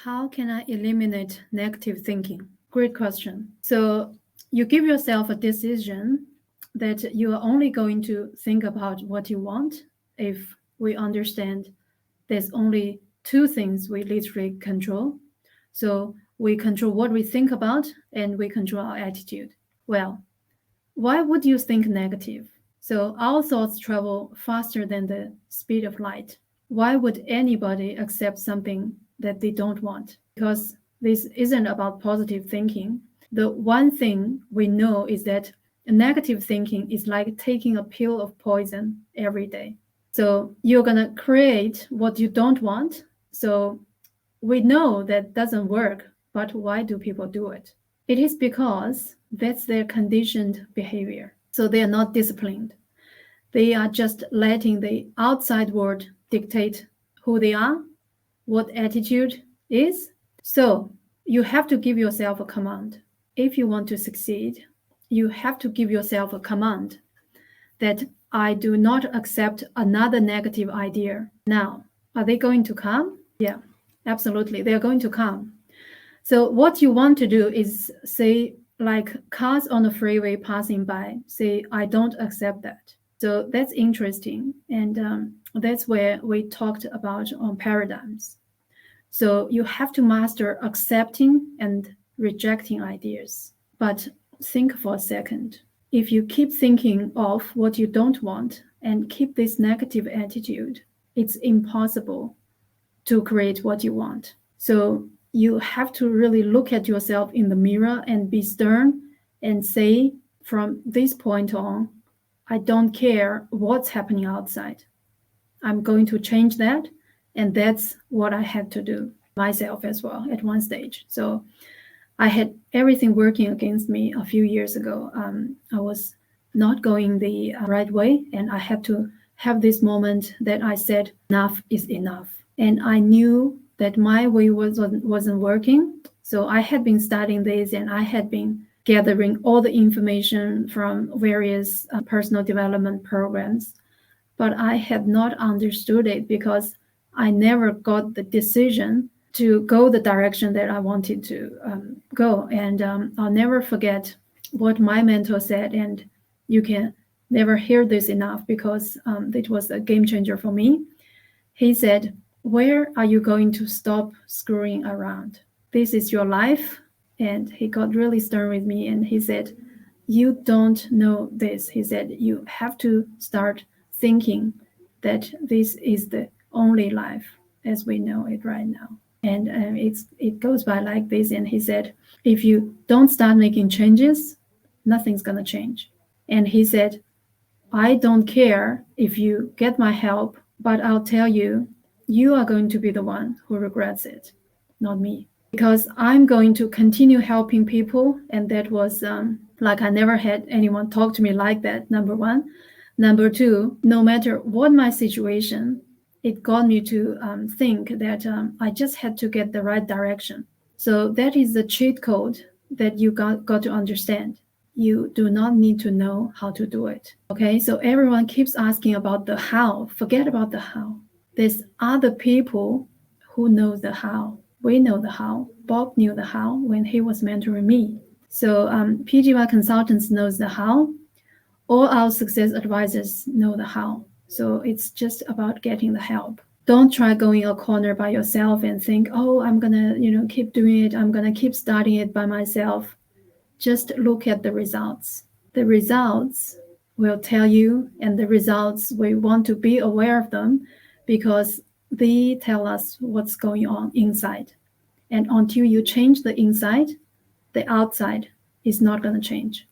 how can I eliminate negative thinking? Great question. So you give yourself a decision that you are only going to think about what you want. If we understand there's only two things we literally control. So we control what we think about and we control our attitude. Well, why would you think negative? So our thoughts travel faster than the speed of light. Why would anybody accept something that they don't want? Because this isn't about positive thinking. The one thing we know is that negative thinking is like taking a pill of poison every day. So you're going to create what you don't want. So we know that doesn't work, but why do people do it? It is because that's their conditioned behavior. So they are not disciplined. They are just letting the outside world dictate who they are, what attitude is. So you have to give yourself a command. If you want to succeed, you have to give yourself a command that I do not accept another negative idea. Now, are they going to come? Yeah, absolutely. They're going to come. So what you want to do is say, like cars on the freeway passing by, say, I don't accept that. So that's interesting. And that's where we talked about paradigms. So you have to master accepting and rejecting ideas. But think for a second. If you keep thinking of what you don't want and keep this negative attitude, it's impossible to create what you want. So you have to really look at yourself in the mirror and be stern and say, from this point on, I don't care what's happening outside. I'm going to change that. And that's what I had to do myself as well at one stage. So I had everything working against me a few years ago. I was not going the right way. And I had to have this moment that I said, enough is enough. And I knew that my way wasn't working. So I had been studying this and I had been gathering all the information from various personal development programs. But I had not understood it because I never got the decision to go the direction that I wanted to go. And I'll never forget what my mentor said. And you can never hear this enough because it was a game changer for me. He said, where are you going to stop screwing around? This is your life. And he got really stern with me. And he said, you don't know this. He said, you have to start thinking that this is the only life as we know it right now. And it goes by like this. And he said, if you don't start making changes, nothing's going to change. And he said, I don't care if you get my help, but I'll tell you, you are going to be the one who regrets it, not me. Because I'm going to continue helping people. And that was like I never had anyone talk to me like that, number one. Number two, no matter what my situation, it got me to think that I just had to get the right direction. So that is the cheat code that you got to understand. You do not need to know how to do it. Okay, so everyone keeps asking about the how. Forget about the how. There's other people who know the how. We know the how. Bob knew the how when he was mentoring me. So PGY Consultants knows the how. All our success advisors know the how. So it's just about getting the help. Don't try going a corner by yourself and think, oh, I'm going to, keep doing it. I'm going to keep studying it by myself. Just look at the results. The results will tell you, and the results, we want to be aware of them because they tell us what's going on inside. And until you change the inside, the outside is not going to change.